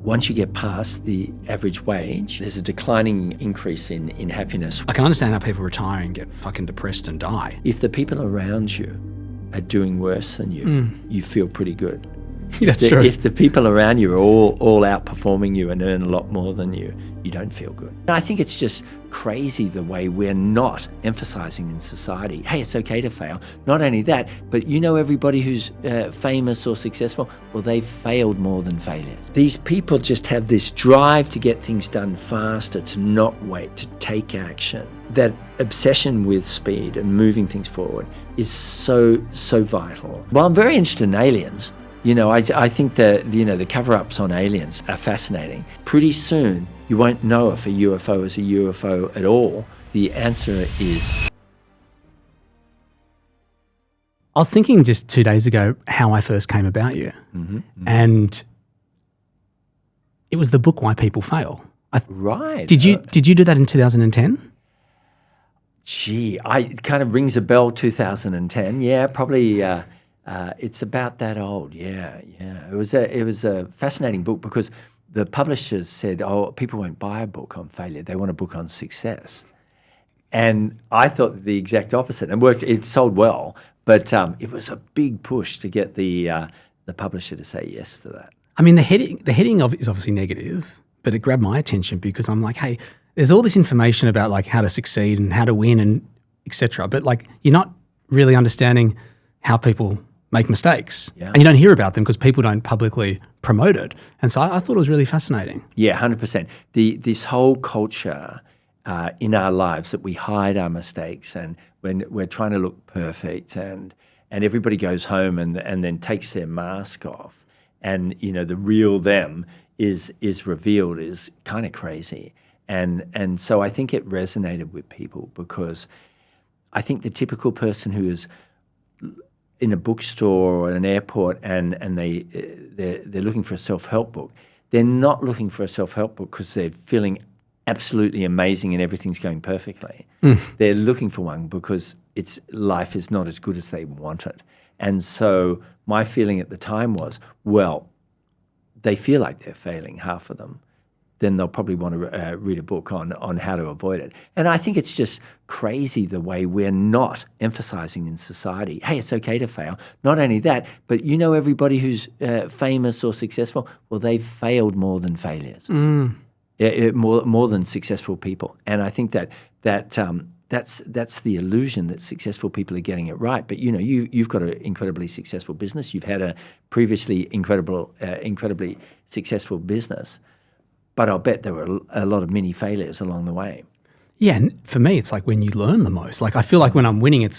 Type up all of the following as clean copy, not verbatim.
Once you get past the average wage, there's a declining increase in happiness. I can understand how people retire and get fucking depressed and die. If the people around you are doing worse than you, you feel pretty good. That's true. If the people around you are all outperforming you and earn a lot more than you, you don't feel good. I think it's just crazy the way we're not emphasizing in society, hey, it's okay to fail. Not only that, but you know everybody who's famous or successful, well, they've failed more than failures. These people just have this drive to get things done faster, to not wait, to take action. That obsession with speed and moving things forward is so vital. Well, I'm very interested in aliens. You know, I think the cover-ups on aliens are fascinating. Pretty soon, you won't know if a UFO is a UFO at all. The answer is... I was thinking just 2 days ago how I first came about you. And it was the book Why People Fail. Right. Did you do that in 2010? Gee, it kind of rings a bell, 2010. Yeah, probably... it's about that old, yeah. It was a fascinating book because the publishers said, oh, people won't buy a book on failure. They want a book on success. And I thought the exact opposite. And it sold well, but it was a big push to get the publisher to say yes to that. I mean, the heading of it is obviously negative, but it grabbed my attention because I'm like, hey, there's all this information about like how to succeed and how to win and et cetera, but like you're not really understanding how people make mistakes. Yeah. And you don't hear about them because people don't publicly promote it. And so I thought it was really fascinating. Yeah, 100%. This whole culture in our lives that we hide our mistakes and when we're trying to look perfect and everybody goes home and then takes their mask off and, you know, the real them is revealed is kind of crazy. And so I think it resonated with people because I think the typical person who is in a bookstore or an airport and they're looking for a self-help book, they're not looking for a self-help book because they're feeling absolutely amazing and everything's going perfectly. They're looking for one because life is not as good as they want it. And so my feeling at the time was, well, they feel like they're failing, half of them. Then they'll probably want to read a book on how to avoid it. And I think it's just crazy the way we're not emphasizing in society, hey, it's okay to fail. Not only that, but you know everybody who's famous or successful, well, they've failed more than failures, more than successful people. And I think that's the illusion that successful people are getting it right. But you know, you've got an incredibly successful business. You've had a previously incredibly successful business. But I'll bet there were a lot of mini failures along the way. Yeah, and for me, it's like when you learn the most. Like I feel like when I'm winning,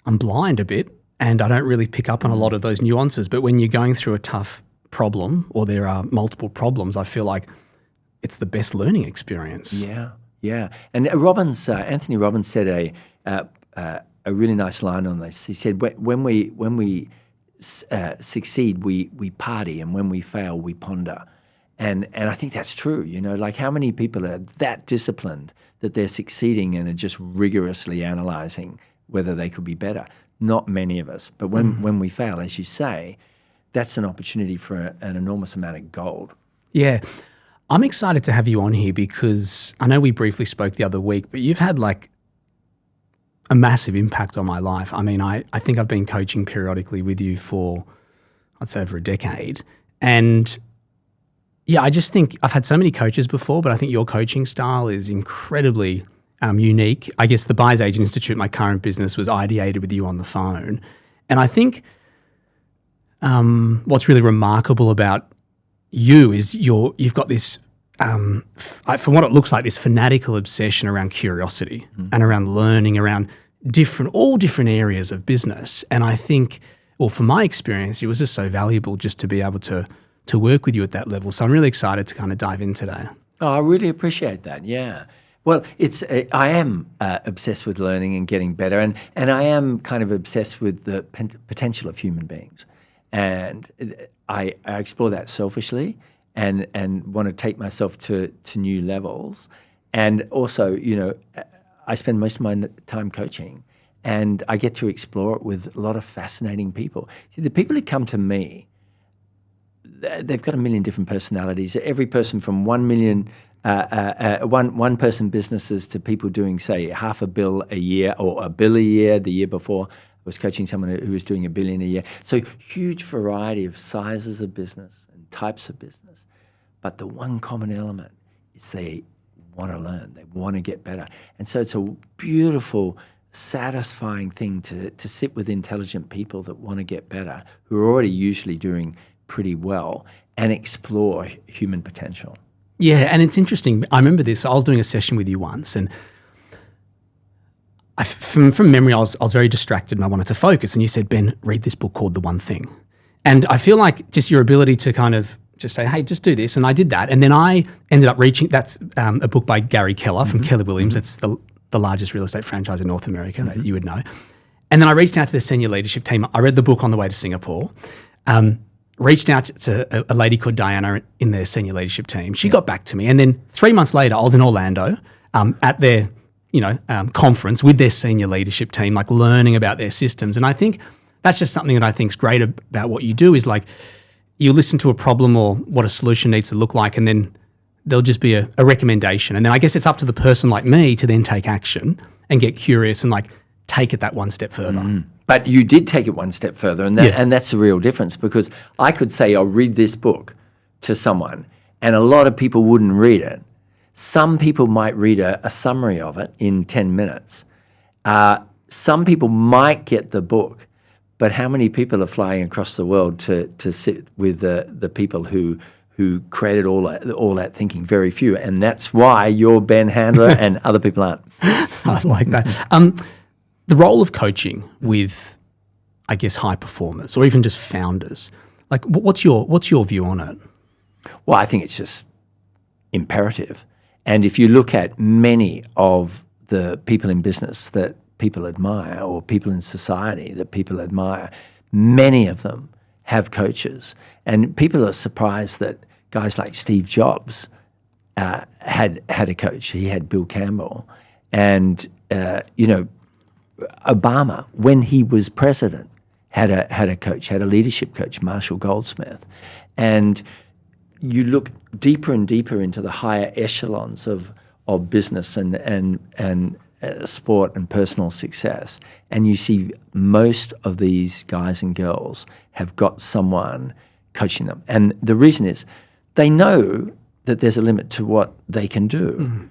I'm blind a bit and I don't really pick up on a lot of those nuances. But when you're going through a tough problem or there are multiple problems, I feel like it's the best learning experience. Yeah. And Anthony Robbins said a really nice line on this. He said, when we succeed, we party, and when we fail, we ponder. And I think that's true, you know, like how many people are that disciplined that they're succeeding and are just rigorously analyzing whether they could be better? Not many of us. But when we fail, as you say, that's an opportunity for an enormous amount of gold. Yeah. I'm excited to have you on here because I know we briefly spoke the other week, but you've had like a massive impact on my life. I mean, I think I've been coaching periodically with you for, I'd say, over a decade. And yeah, I just think I've had so many coaches before, but I think your coaching style is incredibly unique. I guess the Buyers Agent Institute, my current business, was ideated with you on the phone. And I think what's really remarkable about you is you've got this, from what it looks like, this fanatical obsession around curiosity and around learning, around all different areas of business. And I think, well, from my experience, it was just so valuable just to be able to work with you at that level. So I'm really excited to kind of dive in today. Oh, I really appreciate that. Yeah. Well, I am obsessed with learning and getting better, and I am kind of obsessed with the potential of human beings. And I explore that selfishly and want to take myself to new levels. And also, you know, I spend most of my time coaching, and I get to explore it with a lot of fascinating people. See, the people who come to me, they've got a million different personalities. Every person from 1 million, one person businesses to people doing, say, $500 million a year or $1 billion a year. The year before, I was coaching someone who was doing $1 billion a year. So huge variety of sizes of business and types of business. But the one common element is they want to learn. They want to get better. And so it's a beautiful, satisfying thing to sit with intelligent people that want to get better, who are already usually doing pretty well, and explore human potential. Yeah, and it's interesting. I remember this. I was doing a session with you once, and from memory, I was very distracted and I wanted to focus. And you said, Ben, read this book called The One Thing. And I feel like just your ability to kind of just say, hey, just do this. And I did that. And then I ended up reaching, that's a book by Gary Keller from Keller Williams. It's the largest real estate franchise in North America that you would know. And then I reached out to the senior leadership team. I read the book on the way to Singapore. Reached out to a lady called Diana in their senior leadership team. She got back to me. And then 3 months later, I was in Orlando at their conference with their senior leadership team, like learning about their systems. And I think that's just something that I think is great about what you do, is like you listen to a problem or what a solution needs to look like, and then there'll just be a recommendation. And then I guess it's up to the person like me to then take action and get curious and like take it that one step further. But you did take it one step further, and that's the real difference, because I could say, I'll read this book to someone, and a lot of people wouldn't read it. Some people might read a summary of it in 10 minutes. Some people might get the book, but how many people are flying across the world to sit with the people who created all that thinking? Very few. And that's why you're Ben Handler and other people aren't. I like that. The role of coaching with, I guess, high performers or even just founders, like what's your view on it? Well, I think it's just imperative. And if you look at many of the people in business that people admire, or people in society that people admire, many of them have coaches. And people are surprised that guys like Steve Jobs had a coach. He had Bill Campbell. And, Obama, when he was president, had a coach, had a leadership coach, Marshall Goldsmith. And you look deeper and deeper into the higher echelons of business and sport and personal success, and you see most of these guys and girls have got someone coaching them. And the reason is they know that there's a limit to what they can do,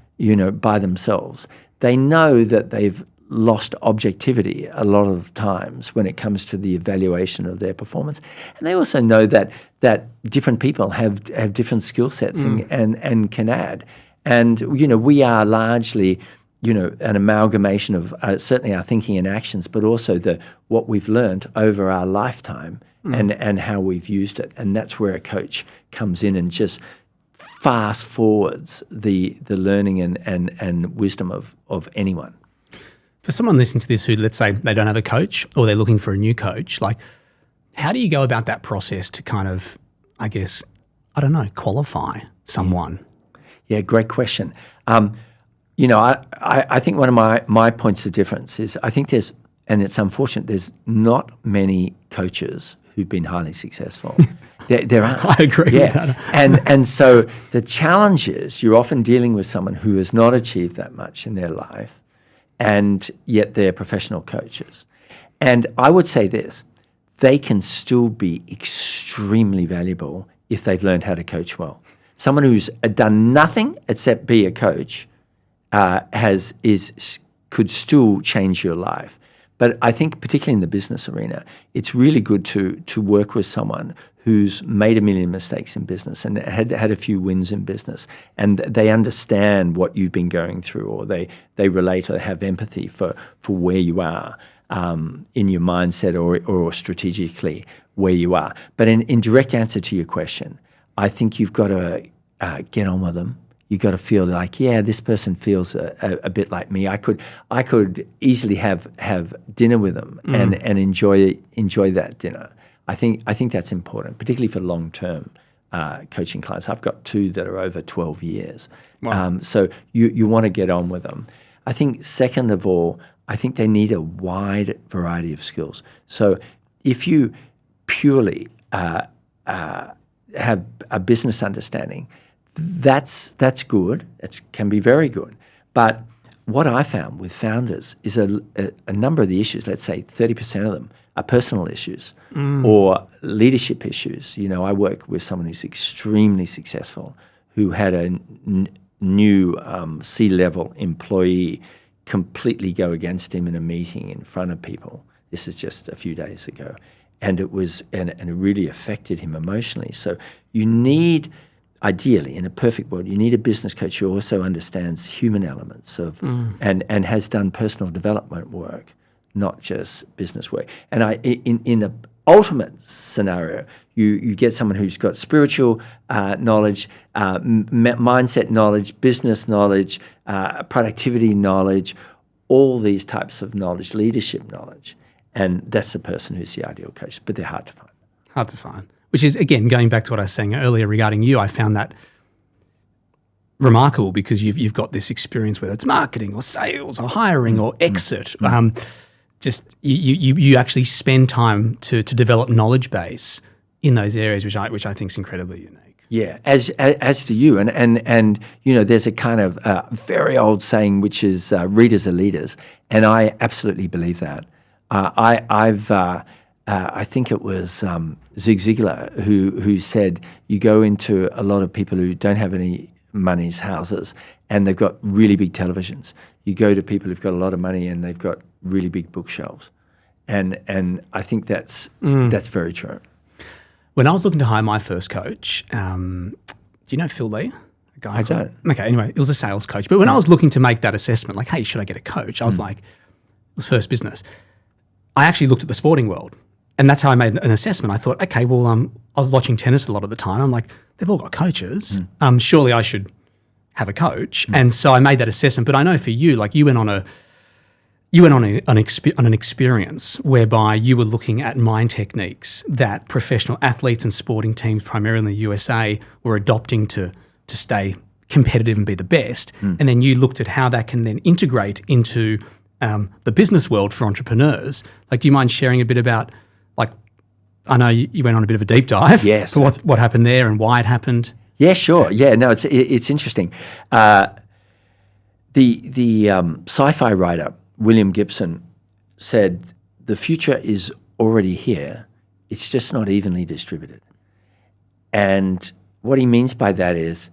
by themselves. They know that they've lost objectivity a lot of times when it comes to the evaluation of their performance. And they also know that different people have different skill sets and can add. And, we are largely, an amalgamation of certainly our thinking and actions, but also what we've learned over our lifetime and how we've used it. And that's where a coach comes in and just fast forwards the learning and wisdom of anyone. For someone listening to this who, let's say, they don't have a coach or they're looking for a new coach, like, how do you go about that process to kind of, I guess, qualify someone? Yeah, great question. I think one of my points of difference is I think and it's unfortunate, there's not many coaches who've been highly successful. There aren't. I agree with that. and so the challenge is you're often dealing with someone who has not achieved that much in their life, and yet they're professional coaches. And I would say this, they can still be extremely valuable if they've learned how to coach well. Someone who's done nothing except be a coach could still change your life. But I think particularly in the business arena, it's really good to work with someone who's made a million mistakes in business and had a few wins in business, and they understand what you've been going through, or they relate or have empathy for where you are in your mindset or strategically where you are. But in direct answer to your question, I think you've got to get on with them. You've got to feel like, yeah, this person feels a bit like me. I could easily have dinner with them and enjoy that dinner. I think that's important, particularly for long-term coaching clients. I've got 2 that are over 12 years. Wow. So you want to get on with them. I think second of all, I think they need a wide variety of skills. So if you purely have a business understanding, that's good. It can be very good. But what I found with founders is a number of the issues, let's say 30% of them, are personal issues or leadership issues. I work with someone who's extremely successful, who had a new C-level employee completely go against him in a meeting in front of people. This is just a few days ago. And it really affected him emotionally. So you need, ideally, in a perfect world, you need a business coach who also understands human elements of and has done personal development work, not just business work. And in the ultimate scenario, you get someone who's got spiritual knowledge, mindset knowledge, business knowledge, productivity knowledge, all these types of knowledge, leadership knowledge. And that's the person who's the ideal coach, but they're hard to find. Hard to find. Which is, again, going back to what I was saying earlier regarding you, I found that remarkable because you've got this experience, whether it's marketing or sales or hiring or exit. Just you actually spend time to develop knowledge base in those areas, which I think is incredibly unique. Yeah, as do you, and there's a kind of very old saying which is readers are leaders, and I absolutely believe that. I think it was Zig Ziglar who said you go into a lot of people who don't have any money's houses and they've got really big televisions. You go to people who've got a lot of money and they've got really big bookshelves, and I think that's very true. When I was looking to hire my first coach, do you know Phil Lee? A guy I don't. Okay, anyway, it was a sales coach. But when I was looking to make that assessment, like, hey, should I get a coach? I was like, it was first business. I actually looked at the sporting world, and that's how I made an assessment. I thought, okay, well, I was watching tennis a lot of the time. I'm like, they've all got coaches. Surely I should have a coach. And so I made that assessment. But I know for you, like you went on an experience whereby you were looking at mind techniques that professional athletes and sporting teams, primarily in the USA, were adopting to stay competitive and be the best. And then you looked at how that can then integrate into the business world for entrepreneurs. Like, do you mind sharing a bit about, like, I know you went on a bit of a deep dive. Yes. For what happened there and why it happened. Yeah, sure. Yeah, no, it's interesting. The sci-fi writer William Gibson said the future is already here. It's just not evenly distributed. And what he means by that is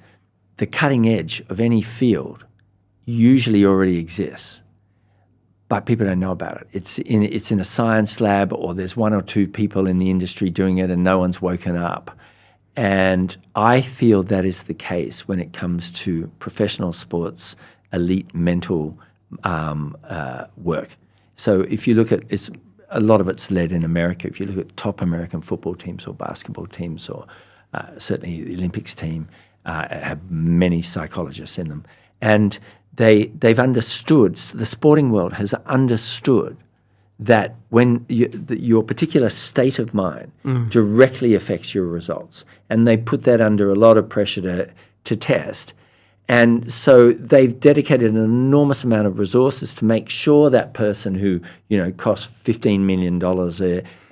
the cutting edge of any field usually already exists, but people don't know about it. It's in a science lab, or there's one or two people in the industry doing it and no one's woken up. And I feel that is the case when it comes to professional sports, elite mental work. So if you look at a lot of it's led in America. If you look at top American football teams or basketball teams, or certainly the Olympics team, have many psychologists in them, and they've understood. The sporting world has understood that when your particular state of mind directly affects your results, and they put that under a lot of pressure to test. And so they've dedicated an enormous amount of resources to make sure that person who, costs $15 million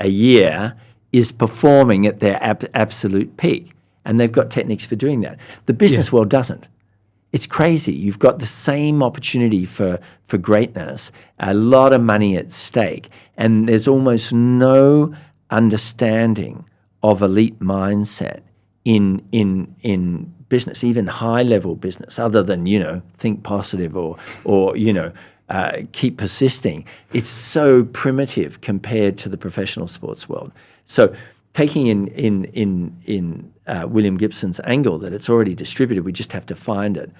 a year is performing at their absolute peak. And they've got techniques for doing that. The business world doesn't. It's crazy. You've got the same opportunity for greatness, a lot of money at stake, and there's almost no understanding of elite mindset in business, even high-level business, other than, think positive or keep persisting. It's so primitive compared to the professional sports world. So taking in William Gibson's angle that it's already distributed, we just have to find it.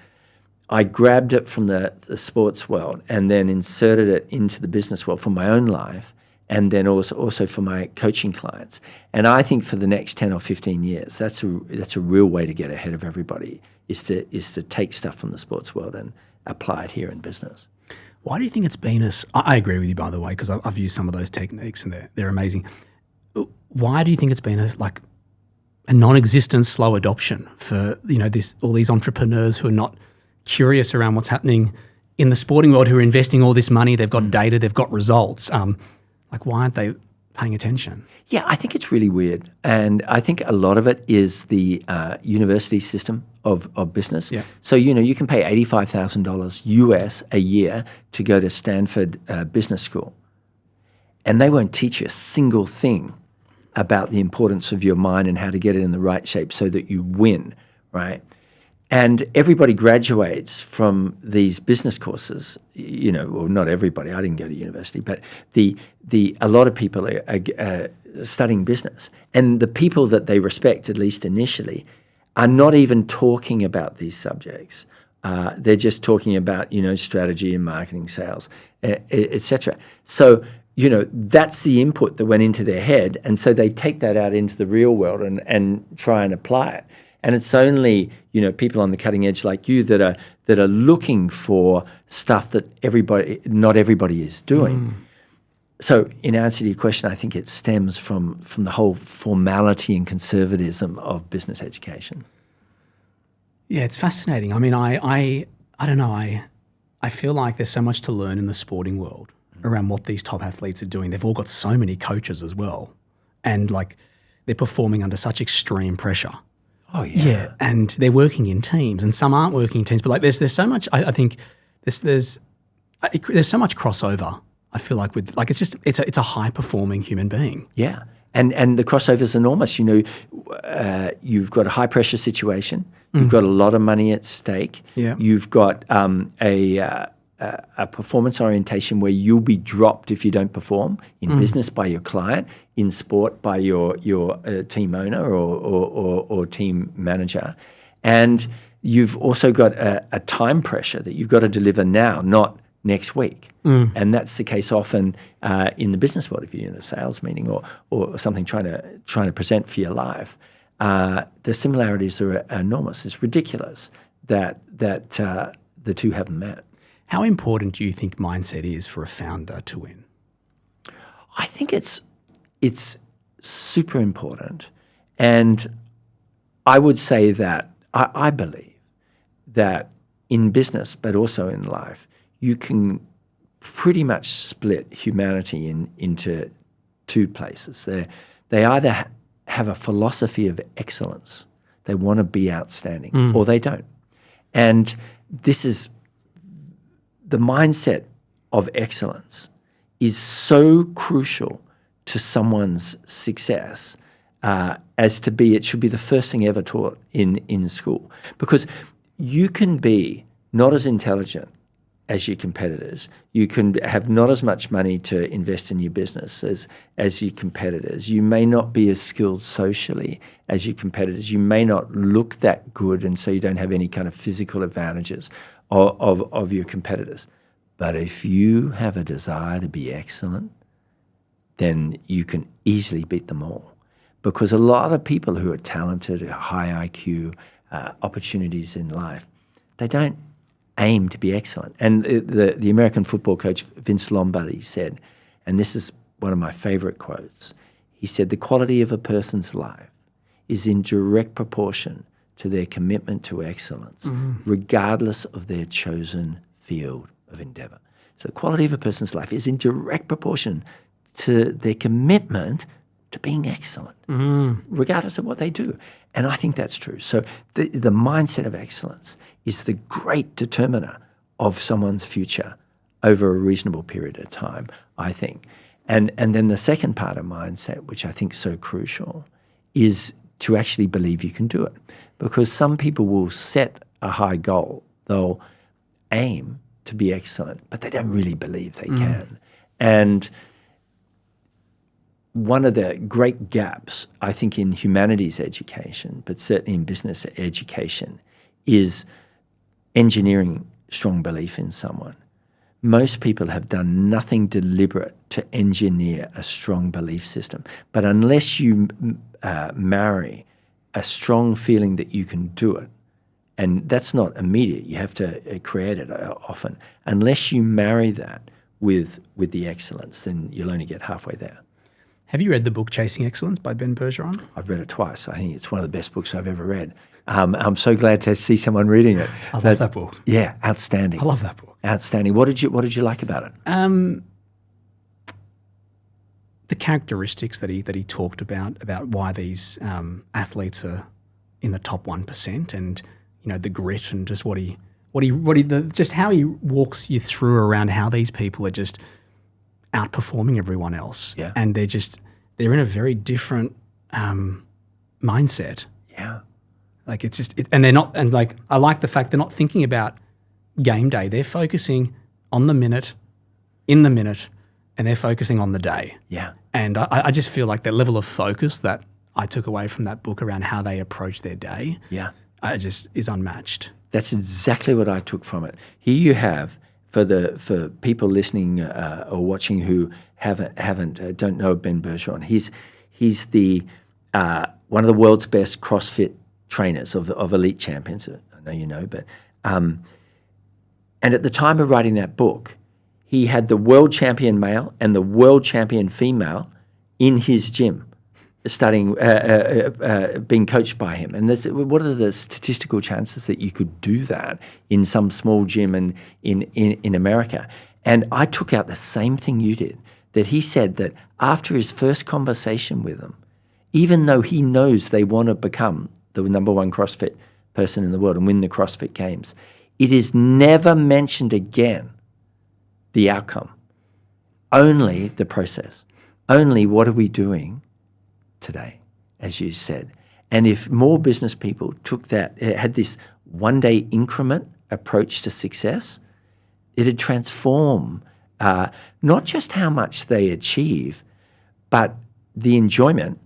I grabbed it from the sports world and then inserted it into the business world for my own life, and then also for my coaching clients. And I think for the next 10 or 15 years, that's a real way to get ahead of everybody, is to take stuff from the sports world and apply it here in business. Why do you think it's been I agree with you, by the way, because I've used some of those techniques and they're amazing. Why do you think it's been a non-existent slow adoption for all these entrepreneurs who are not curious around what's happening in the sporting world, who are investing all this money? They've got data, they've got results. Why aren't they paying attention. Yeah, I think it's really weird. And I think a lot of it is the university system of business. Yeah. So, you can pay $85,000 US a year to go to Stanford Business School. And they won't teach you a single thing about the importance of your mind and how to get it in the right shape so that you win, right? And everybody graduates from these business courses, well, not everybody. I didn't go to university, but a lot of people are studying business, and the people that they respect, at least initially, are not even talking about these subjects. They're just talking about strategy and marketing, sales, etc. So that's the input that went into their head, and so they take that out into the real world and try and apply it. And it's only people on the cutting edge like you that are looking for stuff that not everybody is doing. So in answer to your question, I think it stems from the whole formality and conservatism of business education. Yeah, it's fascinating. I mean, I don't know. I feel like there's so much to learn in the sporting world around what these top athletes are doing. They've all got so many coaches as well, and they're performing under such extreme pressure. Oh yeah. Yeah, and they're working in teams, and some aren't working in teams. But there's so much. I think there's so much crossover. I feel like it's a high performing human being. Yeah, and the crossover is enormous. You've got a high pressure situation. You've got a lot of money at stake. Yeah. You've got a performance orientation where you'll be dropped if you don't perform in business by your client, in sport by your team owner or team manager. And you've also got a time pressure that you've got to deliver now, not next week. And that's the case often in the business world if you're in a sales meeting or something trying to present for your life. The similarities are enormous. It's ridiculous that the two haven't met. How important do you think mindset is for a founder to win? I think it's super important. And I would say that I believe that in business, but also in life, you can pretty much split humanity into two places. They either have a philosophy of excellence. They want to be outstanding, or they don't. And this is the mindset of excellence is so crucial to someone's success it should be the first thing ever taught in school. Because you can be not as intelligent as your competitors. You can have not as much money to invest in your business as your competitors. You may not be as skilled socially as your competitors. You may not look that good, and so you don't have any kind of physical advantages of your competitors. But if you have a desire to be excellent, then you can easily beat them all. Because a lot of people who are talented, high IQ, opportunities in life, they don't aim to be excellent. And the American football coach Vince Lombardi said, and this is one of my favorite quotes, he said, "The quality of a person's life is in direct proportion to their commitment to excellence, regardless of their chosen field of endeavor." So the quality of a person's life is in direct proportion to their commitment to being excellent, regardless of what they do. And I think that's true. So the mindset of excellence is the great determiner of someone's future over a reasonable period of time, I think. And then the second part of mindset, which I think is so crucial, is to actually believe you can do it. Because some people will set a high goal. They'll aim to be excellent, but they don't really believe they can. And one of the great gaps, I think, in humanities education, but certainly in business education, is engineering strong belief in someone. Most people have done nothing deliberate to engineer a strong belief system. But unless you marry a strong feeling that you can do it, and that's not immediate, you have to create it often. Unless you marry that with the excellence, then you'll only get halfway there. Have you read the book Chasing Excellence by Ben Bergeron? I've read it twice. I think it's one of the best books I've ever read. I'm so glad to see someone reading it. I love that book. Yeah, outstanding. I love that book. Outstanding. What did you like about it? the characteristics that he talked about why these athletes are in the top 1%, and the grit, and just just how he walks you through around how these people are just outperforming everyone else. Yeah. And they're in a very different mindset. Yeah. Like and they're not, and like, I like the fact they're not thinking about game day. They're focusing on the minute, in the minute, and they're focusing on the day. Yeah. And I just feel like that level of focus that I took away from that book around how they approach their day, is unmatched. That's exactly what I took from it. Here you have, for people listening or watching who don't know Ben Bergeron. He's the one of the world's best CrossFit trainers of elite champions. I know you know, but and at the time of writing that book, he had the world champion male and the world champion female in his gym, studying, being coached by him. And what are the statistical chances that you could do that in some small gym in America? And I took out the same thing you did, that he said that after his first conversation with them, even though he knows they want to become the number one CrossFit person in the world and win the CrossFit Games, it is never mentioned again, the outcome, only the process, only what are we doing today, as you said. And if more business people took that, had this one-day increment approach to success, it'd transform not just how much they achieve, but the enjoyment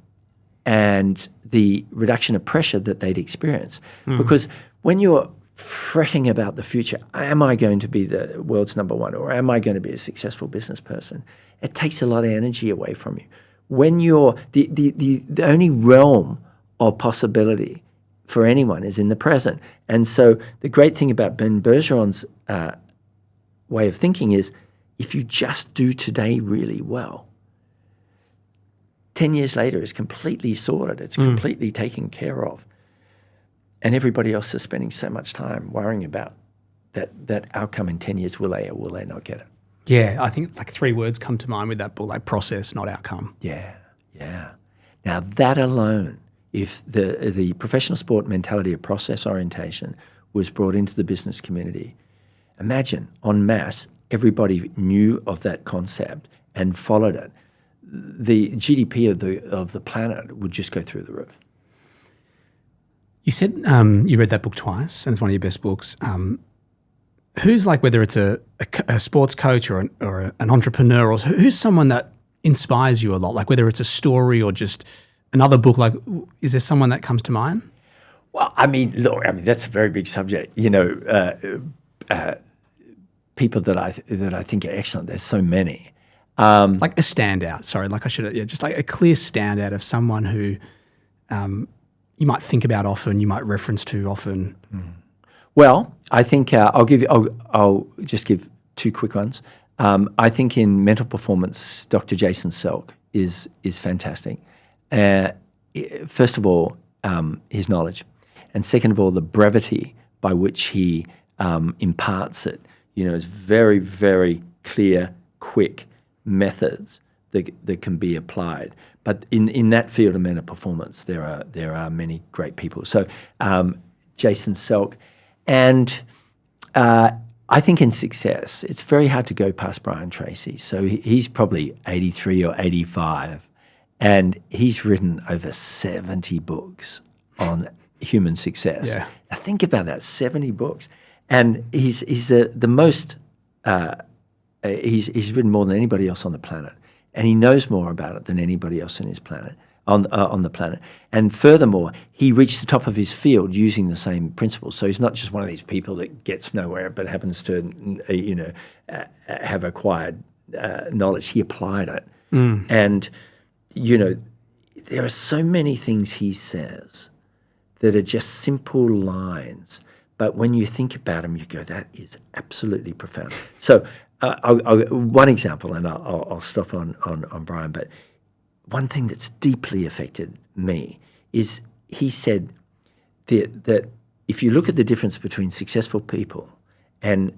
and the reduction of pressure that they'd experience. Because when you're fretting about the future, am I going to be the world's number one, or am I going to be a successful business person? It takes a lot of energy away from you. When you're the only realm of possibility for anyone is in the present. And so the great thing about Ben Bergeron's way of thinking is, if you just do today really well, 10 years later it's completely sorted, it's completely taken care of. And everybody else is spending so much time worrying about that outcome in 10 years. Will they or will they not get it? Yeah, I think like 3 words come to mind with that book, like process, not outcome. Yeah. Now that alone, if the professional sport mentality of process orientation was brought into the business community, imagine en masse, everybody knew of that concept and followed it. The GDP of the planet would just go through the roof. You said you read that book twice, and it's one of your best books. Who's, like, whether it's a sports coach or an entrepreneur, or who's someone that inspires you a lot? Like, whether it's a story or just another book, like, is there someone that comes to mind? Well, look, that's a very big subject. People that I think are excellent. There's so many. Like a standout. Sorry, like I should. Yeah, just like a clear standout of someone who you might think about often, you might reference to often. Well, I think I'll just give 2 quick ones. I think in mental performance, Dr. Jason Selk is fantastic. First of all, his knowledge, and second of all, the brevity by which he imparts it. It's very, very clear, quick methods that can be applied. But in that field of mental performance, there are many great people. So Jason Selk, and I think in success, it's very hard to go past Brian Tracy. So he's probably 83 or 85, and he's written over 70 books on human success. Yeah. Now think about that, 70 books. And he's the most, he's written more than anybody else on the planet. And he knows more about it than anybody else on his planet, on the planet. And furthermore, he reached the top of his field using the same principles. So he's not just one of these people that gets nowhere but happens to, have acquired knowledge. He applied it. And, there are so many things he says that are just simple lines. But when you think about them, you go, that is absolutely profound. So one example, and I'll stop on Brian, but one thing that's deeply affected me is he said that if you look at the difference between successful people and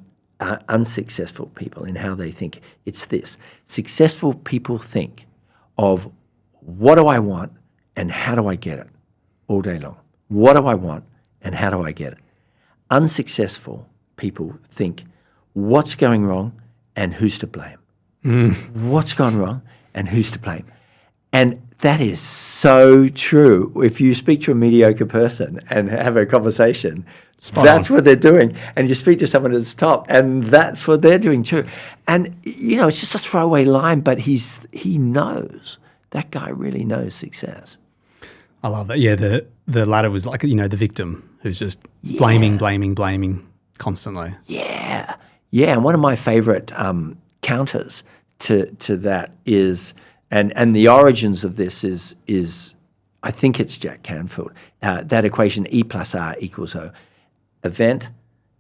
unsuccessful people in how they think, it's this. Successful people think of what do I want and how do I get it all day long. What do I want and how do I get it? Unsuccessful people think, what's going wrong and who's to blame? What's gone wrong and who's to blame? And that is so true. If you speak to a mediocre person and have a conversation, that's what they're doing. And you speak to someone at the top, and that's what they're doing too. And, it's just a throwaway line, but he knows. That guy really knows success. I love that. Yeah, the latter was like, the victim who's just blaming constantly. Yeah. Yeah, and one of my favorite counters to that is, and the origins of this is I think it's Jack Canfield, that equation E plus R equals O. Event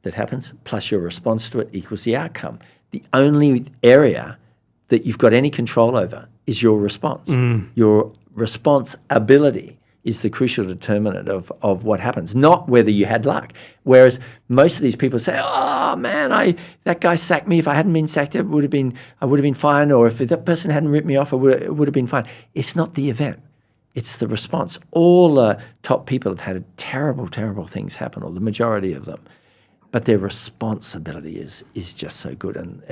that happens plus your response to it equals the outcome. The only area that you've got any control over is your response. Your response ability is the crucial determinant of what happens, not whether you had luck. Whereas most of these people say, "Oh man, that guy sacked me. If I hadn't been sacked, I would have been fine. Or if that person hadn't ripped me off, it would have been fine." It's not the event; it's the response. All the top people have had terrible, terrible things happen, or the majority of them, but their responsibility is just so good, and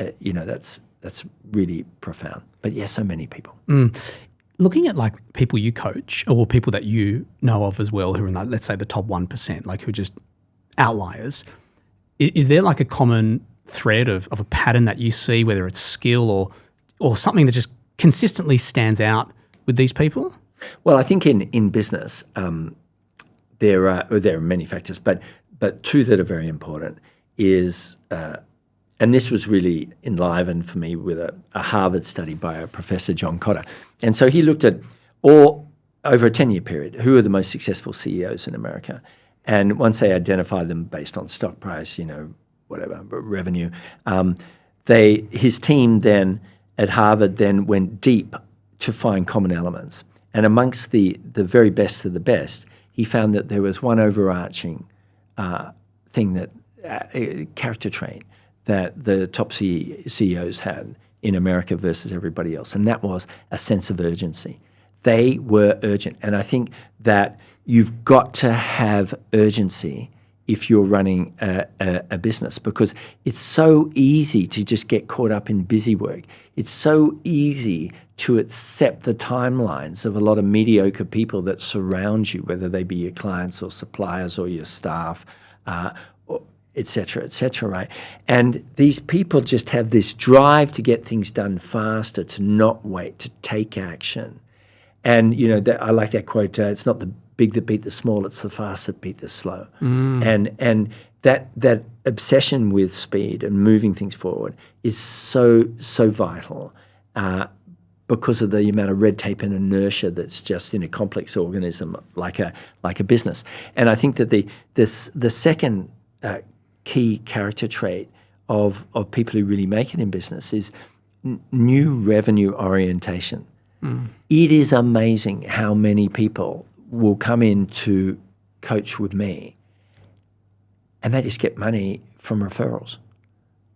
that's really profound. But yeah, so many people. Looking at like people you coach or people that you know of as well who are in, let's say, the top 1%, like who are just outliers, is there like a common thread of a pattern that you see, whether it's skill or something that just consistently stands out with these people? Well, I think in business there are many factors, but two that are very important is and this was really enlivened for me with a Harvard study by a Professor John Cotter. And so he looked at over a 10-year period, who are the most successful CEOs in America. And once they identified them based on stock price, whatever, revenue, his team then at Harvard then went deep to find common elements. And amongst the very best of the best, he found that there was one overarching thing that character trait that the top CEOs had in America versus everybody else, and that was a sense of urgency. They were urgent, and I think that you've got to have urgency if you're running a business, because it's so easy to just get caught up in busy work. It's so easy to accept the timelines of a lot of mediocre people that surround you, whether they be your clients or suppliers or your staff, et cetera, right? And these people just have this drive to get things done faster, to not wait, to take action. And, I like that quote, it's not the big that beat the small, it's the fast that beat the slow. And that obsession with speed and moving things forward is so vital because of the amount of red tape and inertia that's just in a complex organism like a business. And I think that the second key character trait of people who really make it in business is new revenue orientation. It is amazing how many people will come in to coach with me and they just get money from referrals.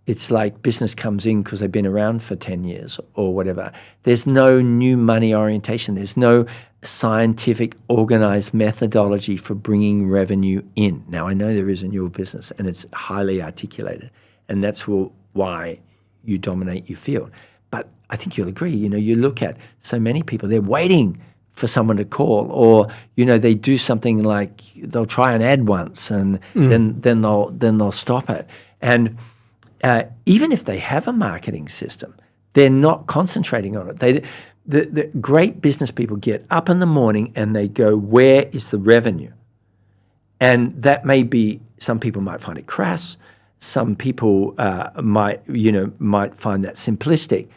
It's like business comes in because they've been around for 10 years or whatever. There's no new money orientation. There's no scientific, organized methodology for bringing revenue in. Now, I know there is in your business, and it's highly articulated, and that's why you dominate your field. But I think you'll agree, you look at so many people, they're waiting for someone to call, or, they do something like they'll try an ad once and then they'll stop it. And even if they have a marketing system, they're not concentrating on it. The great business people get up in the morning and they go, where is the revenue? And that may be, some people might find it crass. Some people might find that simplistic,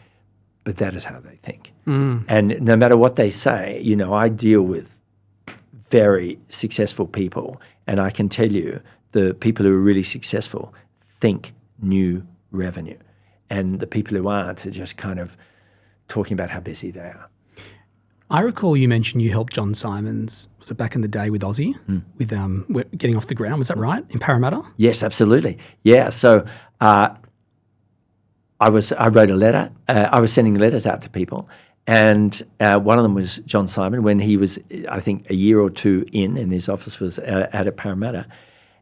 but that is how they think. And no matter what they say, I deal with very successful people, and I can tell you the people who are really successful think new revenue, and the people who aren't are just kind of talking about how busy they are. I recall you mentioned you helped John Simons, was it back in the day with Aussie, with getting off the ground, was that right, in Parramatta? Yes, absolutely. Yeah, so I wrote a letter. I was sending letters out to people, And one of them was John Siimon when he was, I think, a year or two in, and his office was out at Parramatta.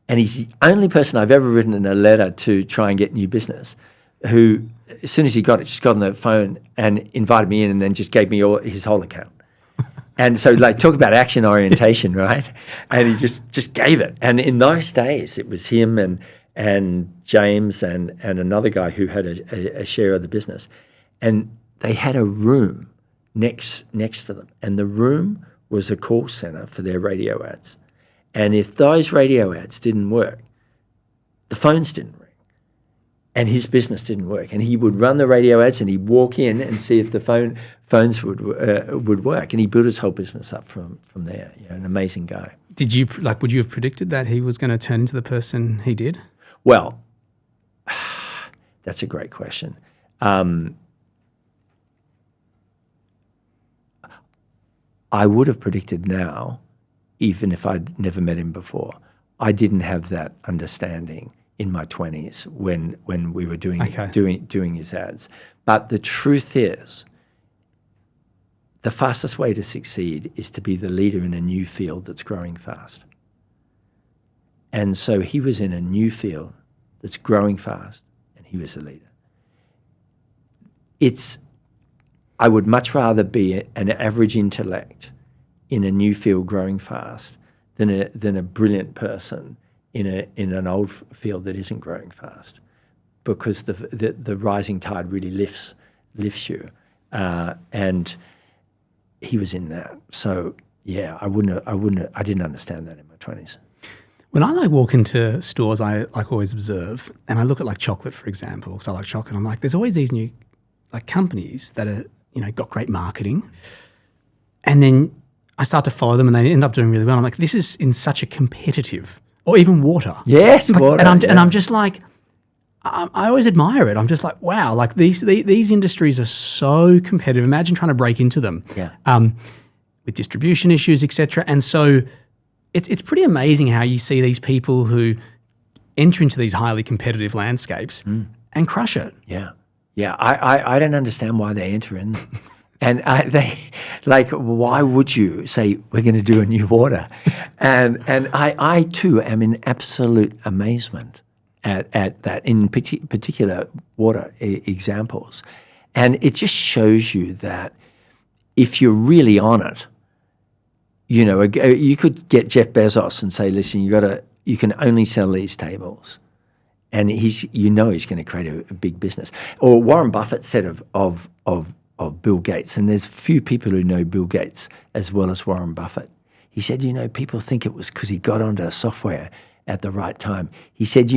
And he's the only person I've ever written in a letter to try and get new business who, as soon as he got it, just got on the phone and invited me in and then just gave me his whole account. And so, like, talk about action orientation, right? And he just gave it. And in those days, it was him and James and another guy who had a share of the business. And they had a room next to them. And the room was a call center for their radio ads. And if those radio ads didn't work, the phones didn't ring. And his business didn't work. And he would run the radio ads and he'd walk in and see if the phones would work. And he built his whole business up from there. An amazing guy. Would you have predicted that he was going to turn into the person he did? Well, that's a great question. I would have predicted now, even if I'd never met him before. I didn't have that understanding in my 20s when we were doing his ads. But the truth is, the fastest way to succeed is to be the leader in a new field that's growing fast. And so he was in a new field that's growing fast, and he was a leader. I would much rather be an average intellect in a new field growing fast than a brilliant person in an old field that isn't growing fast, because the rising tide really lifts you, and he was in that. So yeah, I didn't understand that in my 20s. When I walk into stores, I always observe, and I look at chocolate, for example, because I like chocolate. I'm like, there's always these new companies that are got great marketing, and then I start to follow them, and they end up doing really well. I'm like, this is in such a competitive, or even water. Yes, water. And I'm just like, I always admire it. I'm just like, wow, these industries are so competitive. Imagine trying to break into them, with distribution issues, etc. And so it's pretty amazing how you see these people who enter into these highly competitive landscapes and crush it. Yeah. I don't understand why they enter in them. And why would you say we're going to do a new water? And I too am in absolute amazement at that, in particular water examples. And it just shows you that if you're really on it, you could get Jeff Bezos and say, listen, you can only sell these tables. And he's going to create a big business. Or Warren Buffett said of Bill Gates, and there's few people who know Bill Gates as well as Warren Buffett. He said, people think it was because he got onto software at the right time. He said,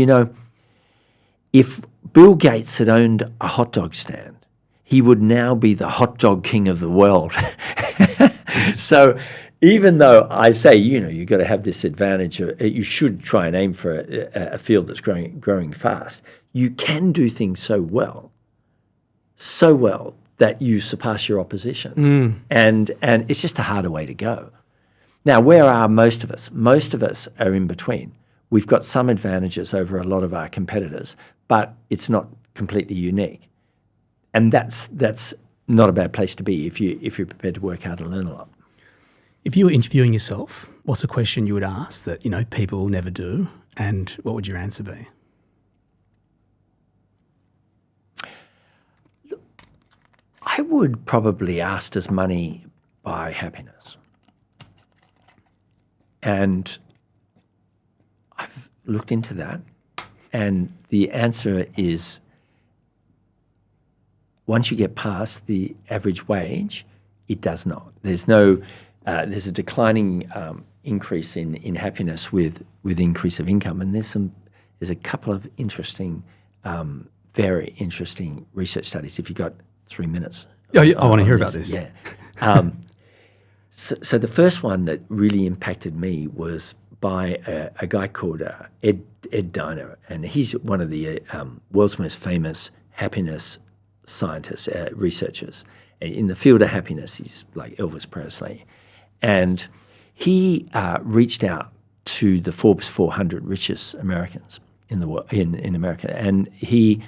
if Bill Gates had owned a hot dog stand, he would now be the hot dog king of the world. So even though I say, you've got to have this advantage, you should try and aim for a field that's growing fast, you can do things so well that you surpass your opposition. And it's just a harder way to go. Now, where are most of us? Most of us are in between. We've got some advantages over a lot of our competitors, but it's not completely unique. And that's not a bad place to be if you're prepared to work hard and learn a lot. If you were interviewing yourself, what's a question you would ask that people never do, and what would your answer be? I would probably ask, does money buy happiness? And I've looked into that, and the answer is, once you get past the average wage, it does not. There's a declining increase in happiness with increase of income, and there's a couple of interesting, very interesting research studies. If you've got 3 minutes. I want to hear about this. Yeah. So the first one that really impacted me was by a guy called Ed Diner, and he's one of the world's most famous happiness scientists, researchers. In the field of happiness, he's like Elvis Presley. And he reached out to the Forbes 400 richest Americans in the world, in America, and he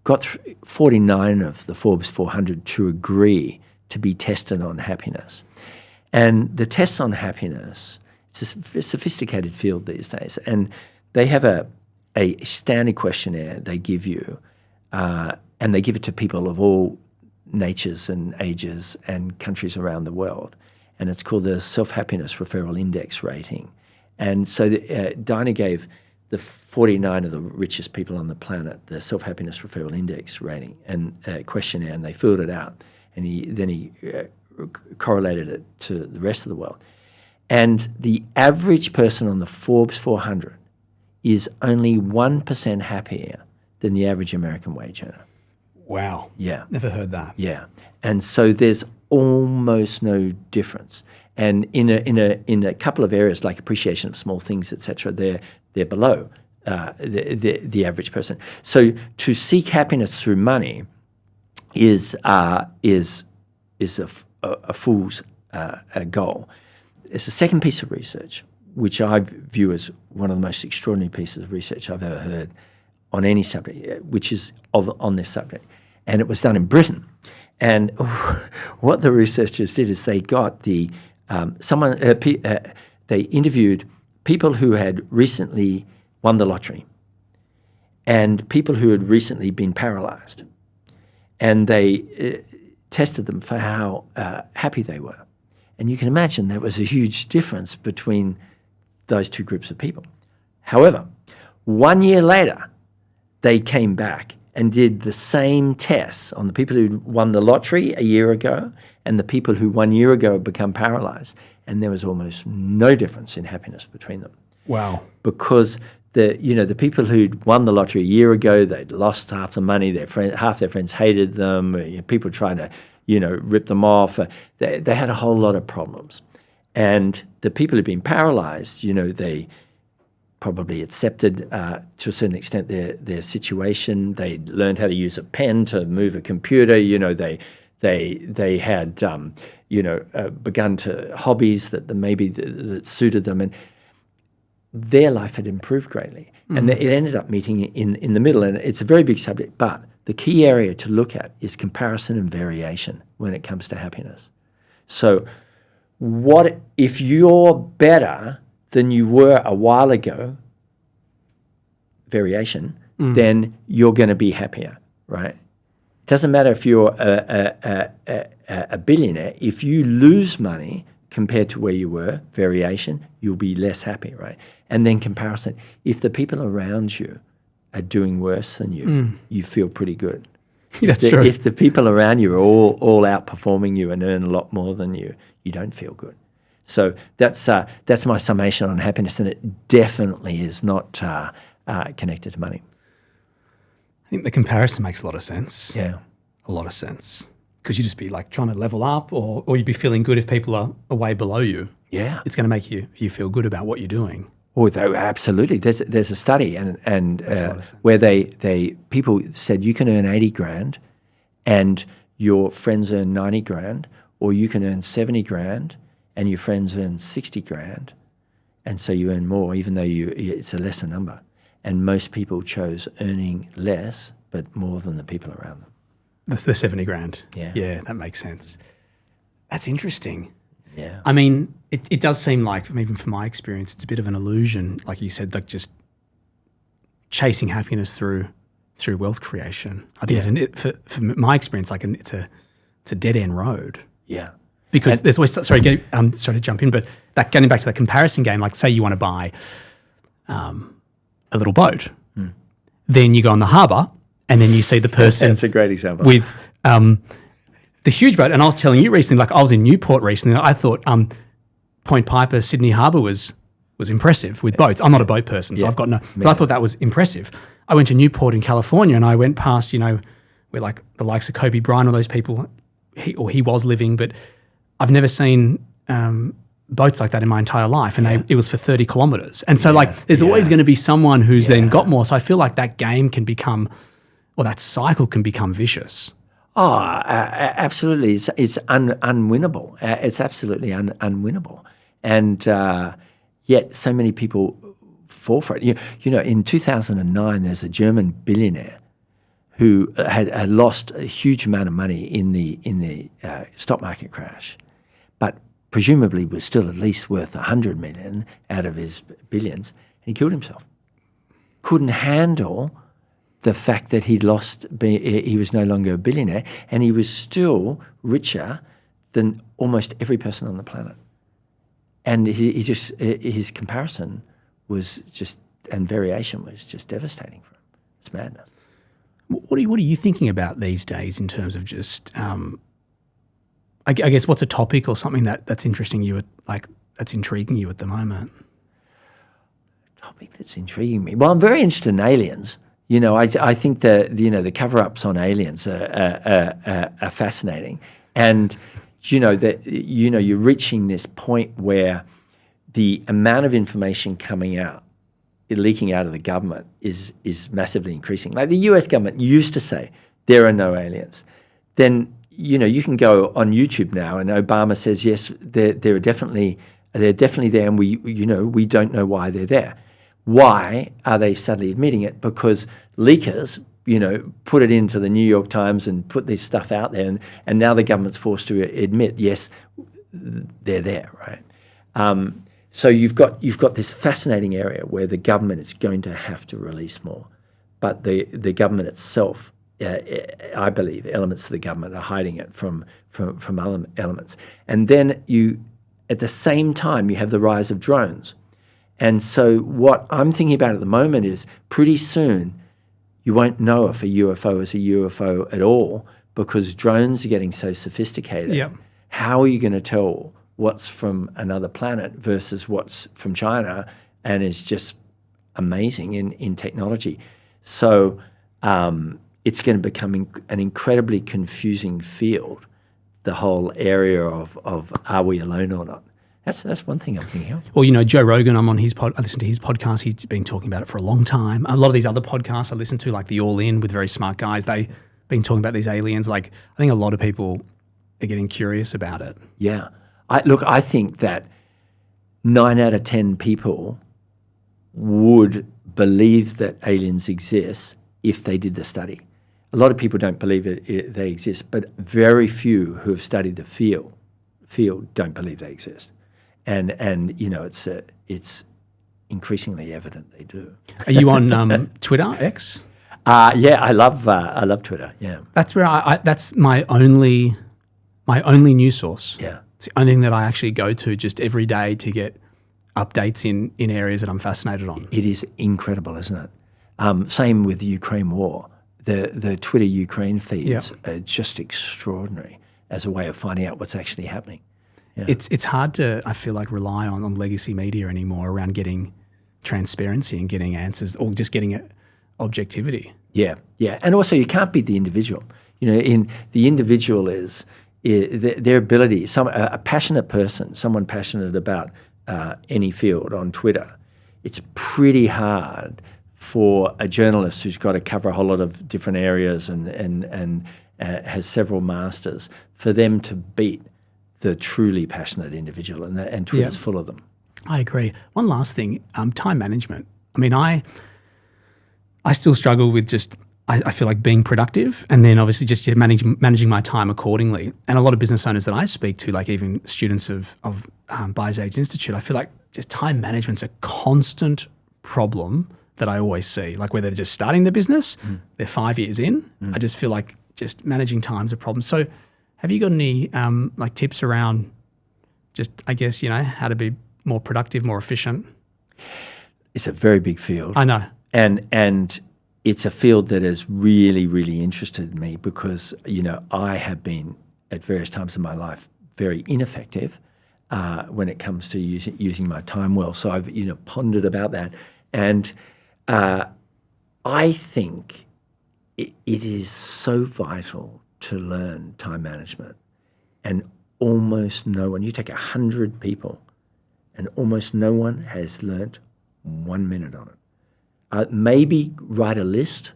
got 49 of the Forbes 400 to agree to be tested on happiness. And the tests on happiness, it's a sophisticated field these days, and they have a standard questionnaire they give you, and they give it to people of all natures and ages and countries around the world. And it's called the Self-Happiness Referral Index rating. And so Dinah gave the 49 of the richest people on the planet the Self-Happiness Referral Index rating and questionnaire, and they filled it out. And he correlated it to the rest of the world. And the average person on the Forbes 400 is only 1% happier than the average American wage earner. Wow. Yeah. Never heard that. Yeah. And so there's almost no difference. And in a couple of areas like appreciation of small things, etc., they're below the average person. So to seek happiness through money is a fool's goal. It's the second piece of research, which I view as one of the most extraordinary pieces of research I've ever heard on any subject, which is on this subject. And it was done in Britain. And what the researchers did is they got they interviewed people who had recently won the lottery and people who had recently been paralyzed. And they tested them for how happy they were. And you can imagine there was a huge difference between those two groups of people. However, 1 year later, they came back and did the same tests on the people who won the lottery a year ago and the people who 1 year ago had become paralyzed. And there was almost no difference in happiness between them. Wow. Because the people who'd won the lottery a year ago, they'd lost half the money, half their friends hated them, people tried to rip them off. They had a whole lot of problems. And the people who'd been paralyzed, they probably accepted to a certain extent their situation. They learned how to use a pen to move a computer. They had begun to hobbies that suited them, and their life had improved greatly. Mm-hmm. And it ended up meeting in the middle. And it's a very big subject, but the key area to look at is comparison and variation when it comes to happiness. So what if you're better than you were a while ago, variation, then you're going to be happier, right? It doesn't matter if you're a billionaire. If you lose money compared to where you were, variation, you'll be less happy, right? And then comparison. If the people around you are doing worse than you, you feel pretty good. That's true. If the people around you are all outperforming you and earn a lot more than you, you don't feel good. So that's my summation on happiness, and it definitely is not connected to money. I think the comparison makes a lot of sense. Yeah. A lot of sense. Because you'd just be like trying to level up, or you'd be feeling good if people are way below you. Yeah. It's going to make you feel good about what you're doing. Oh, absolutely. There's a study and where people said you can earn 80 grand and your friends earn 90 grand, or you can earn 70 grand and your friends earn 60 grand, and so you earn more even though it's a lesser number. And most people chose earning less but more than the people around them. That's the 70 grand. Yeah. Yeah, that makes sense. That's interesting. Yeah. I mean, it does seem like, even from my experience, it's a bit of an illusion, like you said, like just chasing happiness through wealth creation. I think for my experience, like it's a dead end road. Yeah. Because there's always sorry to jump in, but that getting back to the comparison game, like say you want to buy a little boat, then you go on the harbour and then you see the person. That's a great example. With the huge boat, and I was telling you recently, like I was in Newport recently. I thought Point Piper, Sydney Harbour was impressive with boats. I'm not a boat person, so I've got no. But I thought that was impressive. I went to Newport in California, and I went past, where like the likes of Kobe Bryant, all those people, he was living, but I've never seen boats like that in my entire life, and it was for 30 kilometres. And so, there's always going to be someone who's then got more. So I feel like that game can become, or that cycle can become vicious. Oh, absolutely. It's unwinnable. It's absolutely unwinnable. And yet so many people fall for it. In 2009, there's a German billionaire who had lost a huge amount of money in the stock market crash, but presumably was still at least worth 100 million out of his billions, and he killed himself. Couldn't handle the fact that he was no longer a billionaire, and he was still richer than almost every person on the planet. And his comparison was just, and variation was just devastating for him. It's madness. What are you thinking about these days in terms of just, I guess, what's a topic or something that's interesting you, that's intriguing you at the moment? Topic that's intriguing me. Well, I'm very interested in aliens. I think the cover-ups on aliens are fascinating, and you're reaching this point where the amount of information coming out, leaking out of the government is massively increasing. Like the US government used to say there are no aliens. Then you can go on YouTube now, and Obama says yes, they're definitely there, and we don't know why they're there. Why are they suddenly admitting it? Because leakers, put it into the New York Times and put this stuff out there, and now the government's forced to admit, yes, they're there, right? So you've got this fascinating area where the government is going to have to release more, but the government itself, I believe, elements of the government are hiding it from other elements. And then at the same time, you have the rise of drones. And so what I'm thinking about at the moment is pretty soon you won't know if a UFO is a UFO at all because drones are getting so sophisticated. Yep. How are you going to tell what's from another planet versus what's from China? And it's just amazing in technology. So it's going to become an incredibly confusing field, the whole area of are we alone or not? That's one thing I'm thinking of. Well, Joe Rogan, I listen to his podcast. He's been talking about it for a long time. A lot of these other podcasts I listen to, like the All In with very smart guys, they've been talking about these aliens. Like, I think a lot of people are getting curious about it. Yeah. I think that 9 out of 10 people would believe that aliens exist if they did the study. A lot of people don't believe they exist, but very few who have studied the field don't believe they exist. And it's increasingly evident they do. Are you on Twitter, X? Yeah, I love Twitter. Yeah, that's where that's my only news source. Yeah, it's the only thing that I actually go to just every day to get updates in areas that I'm fascinated on. It is incredible, isn't it? Same with the Ukraine war. The Twitter Ukraine feeds are just extraordinary as a way of finding out what's actually happening. Yeah. It's hard to, I feel like, rely on legacy media anymore around getting transparency and getting answers or just getting objectivity. Yeah, and also you can't beat the individual. In the individual is their ability. A passionate person, someone passionate about any field on Twitter. It's pretty hard for a journalist who's got to cover a whole lot of different areas and has several masters for them to beat the truly passionate individual, and Twitter's full of them. I agree. One last thing, time management. I mean, I still struggle with just, I feel like being productive and then obviously just managing my time accordingly. And a lot of business owners that I speak to, like even students of Buyers Age Institute, I feel like just time management's a constant problem that I always see. Like whether they're just starting the business, they're 5 years in, I just feel like just managing time's a problem. So have you got any tips around just, I guess, how to be more productive, more efficient? It's a very big field. I know. And it's a field that has really, really interested me because, I have been at various times in my life very ineffective when it comes to using my time well. So I've, pondered about that. And I think it is so vital to learn time management, and almost no one, you take 100 people and almost no one has learnt 1 minute on it. Maybe write a list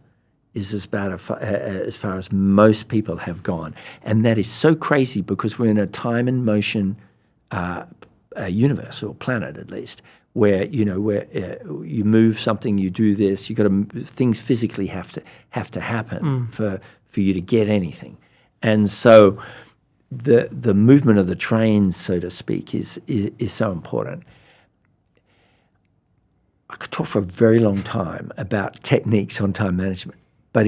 is as far as most people have gone, and that is so crazy because we're in a time and motion universe, or planet at least, where you move something, you do this, things physically have to happen for you to get anything. And so the movement of the trains, so to speak, is so important. I could talk for a very long time about techniques on time management, but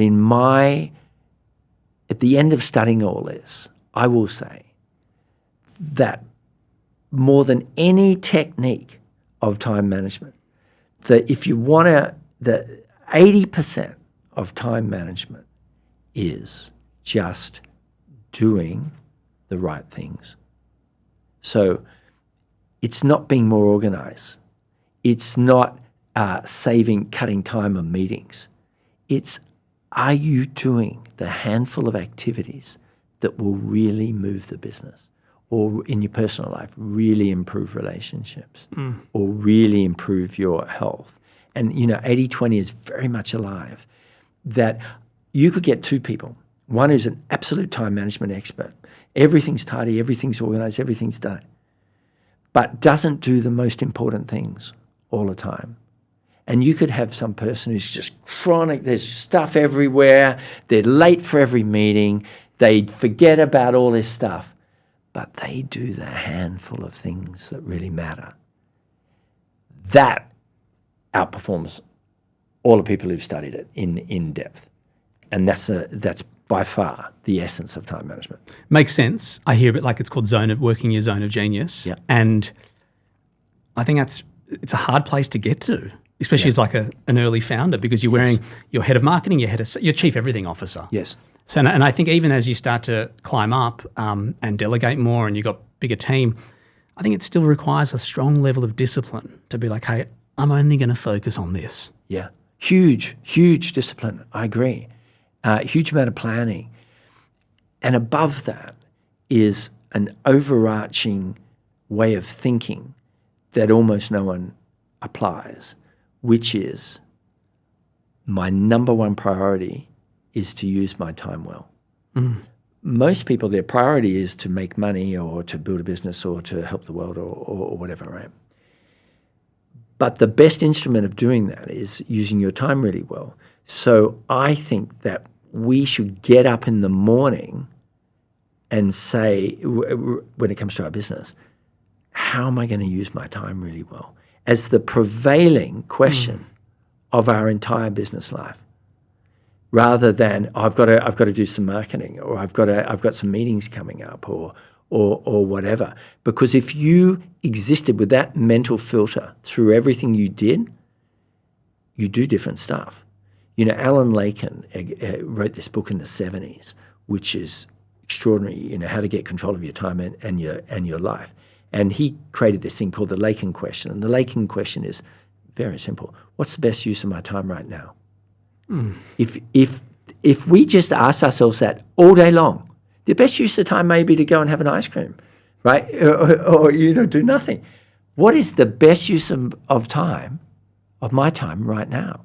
at the end of studying all this, I will say that more than any technique of time management, that if you want to, the 80% of time management is just doing the right things. So it's not being more organized. It's not cutting time on meetings. It's, are you doing the handful of activities that will really move the business, or in your personal life, really improve relationships, or really improve your health? And, 80-20 is very much alive, that you could get two people. One who's an absolute time management expert. Everything's tidy, everything's organized, everything's done, but doesn't do the most important things all the time. And you could have some person who's just chronic, there's stuff everywhere, they're late for every meeting, they forget about all this stuff, but they do the handful of things that really matter. That outperforms all the people who've studied it in depth. And that's by far the essence of time management. Makes sense. I hear a bit like it's called working your zone of genius. Yeah. And I think it's a hard place to get to, especially as like an early founder, because you're wearing your head of marketing, your chief everything officer. Yes. So, and I think even as you start to climb up and delegate more and you've got bigger team, I think it still requires a strong level of discipline to be like, hey, I'm only going to focus on this. Yeah. Huge discipline. I agree. Huge amount of planning. And above that is an overarching way of thinking that almost no one applies, which is my number one priority is to use my time well. Most people, their priority is to make money or to build a business or to help the world or whatever, right? But the best instrument of doing that is using your time really well. So I think that we should get up in the morning and say, when it comes to our business, how am I going to use my time really well? As the prevailing question of our entire business life, rather than I've got to do some marketing, or I've got some meetings coming up, or whatever. Because if you existed with that mental filter through everything you did, you do different stuff. Alan Laken wrote this book in the 70s, which is extraordinary. How to get control of your time and your life. And he created this thing called the Laken question. And the Laken question is very simple: what's the best use of my time right now? If we just ask ourselves that all day long, the best use of time may be to go and have an ice cream, right? Or do nothing. What is the best use of time, of my time right now?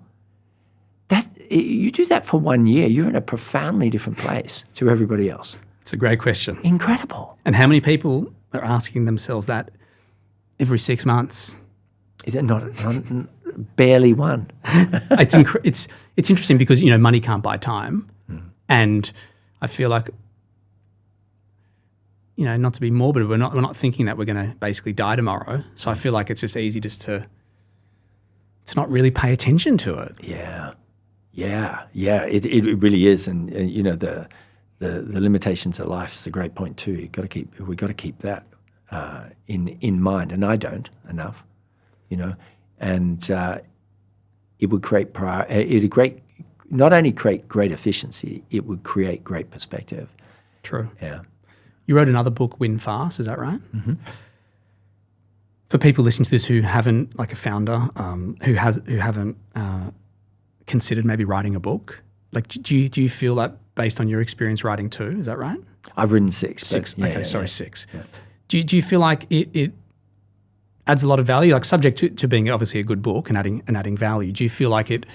That you do that for 1 year, you're in a profoundly different place to everybody else. It's a great question. Incredible. And how many people are asking themselves that every 6 months? Not barely one. It's interesting because money can't buy time, and I feel like not to be morbid, we're not thinking that we're going to basically die tomorrow. So I feel like it's just easy just to not really pay attention to it. Yeah. It really is, and the limitations of life is a great point too. We've got to keep that in mind, and I don't enough, and it would create not only create great efficiency, it would create great perspective. True. Yeah. You wrote another book, Win Fast, is that right? Mm-hmm. For people listening to this who haven't, like a founder, who haven't considered maybe writing a book, like do you feel that based on your experience writing 2, is that right? I've written 6. 6. Okay, sorry, 6. Yeah. Do you feel like it adds a lot of value, like subject to being obviously a good book and adding value? Do you feel like it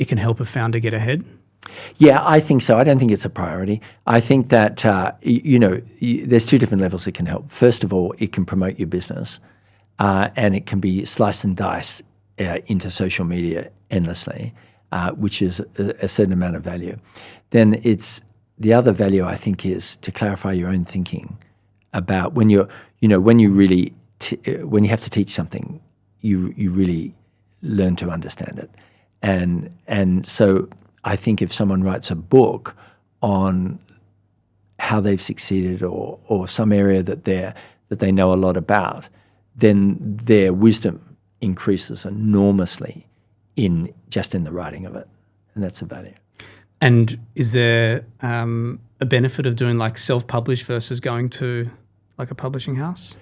can help a founder get ahead? Yeah, I think so. I don't think it's a priority. I think that, there's 2 different levels it can help. First of all, it can promote your business. and it can be sliced and diced into social media endlessly, which is a certain amount of value. Then it's the other value, I think, is to clarify your own thinking about when you really when you have to teach something, you really learn to understand it, and so I think if someone writes a book on how they've succeeded or some area that they know a lot about, then their wisdom increases enormously in the writing of it, and that's a value. And is there a benefit of doing like self-published versus going to like a publishing house?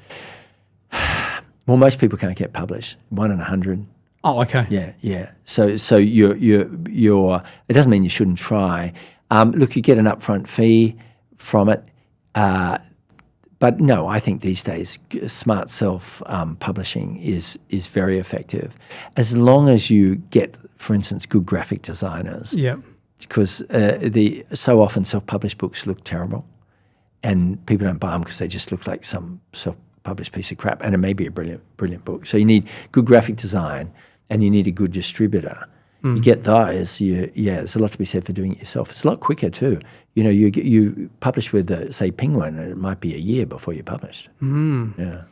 Well, most people can't get published. 1 in 100. Oh, okay. Yeah. So you're. It doesn't mean you shouldn't try. Look, you get an upfront fee from it, but no, I think these days smart self-publishing is very effective, as long as you get, for instance, good graphic designers. Yeah. Because so often self-published books look terrible, and people don't buy them because they just look like some self-published piece of crap, and it may be a brilliant book. So you need good graphic design, and you need a good distributor. You get those. There's a lot to be said for doing it yourself. It's a lot quicker too. You publish with say Penguin, and it might be a year before you're published. Yeah.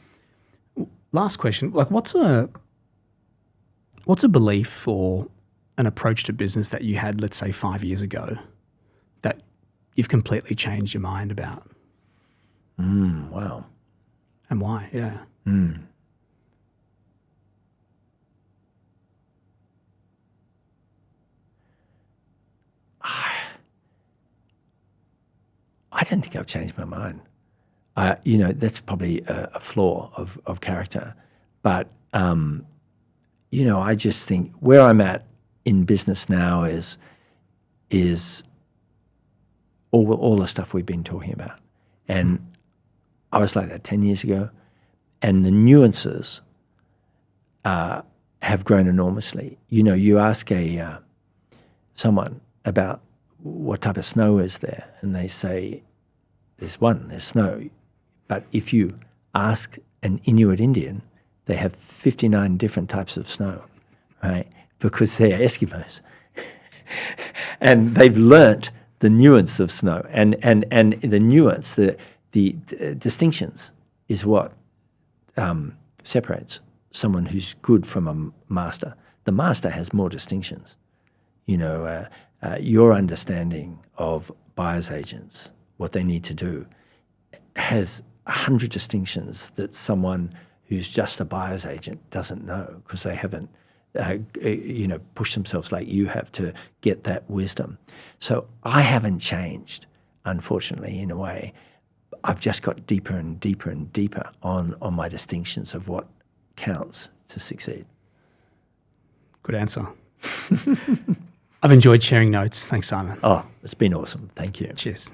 Last question: like, what's a belief or an approach to business that you had, let's say, 5 years ago, that you've completely changed your mind about? Wow. And why? Yeah. I don't think I've changed my mind. That's probably a flaw of character. But, I just think where I'm at in business now is all the stuff we've been talking about. And I was like that 10 years ago. And the nuances have grown enormously. You ask someone about what type of snow is there, and they say, there's snow. But if you ask an Inuit Indian, they have 59 different types of snow, right? Because they're Eskimos. And they've learnt the nuance of snow. And the nuance, the distinctions is what separates someone who's good from a master. The master has more distinctions. Your understanding of buyer's agents, what they need to do, has 100 distinctions that someone who's just a buyer's agent doesn't know, because they haven't pushed themselves like you have to get that wisdom. So I haven't changed, unfortunately, in a way. I've just got deeper and deeper and deeper on my distinctions of what counts to succeed. Good answer. I've enjoyed sharing notes. Thanks, Simon. Oh, it's been awesome. Thank you. Cheers.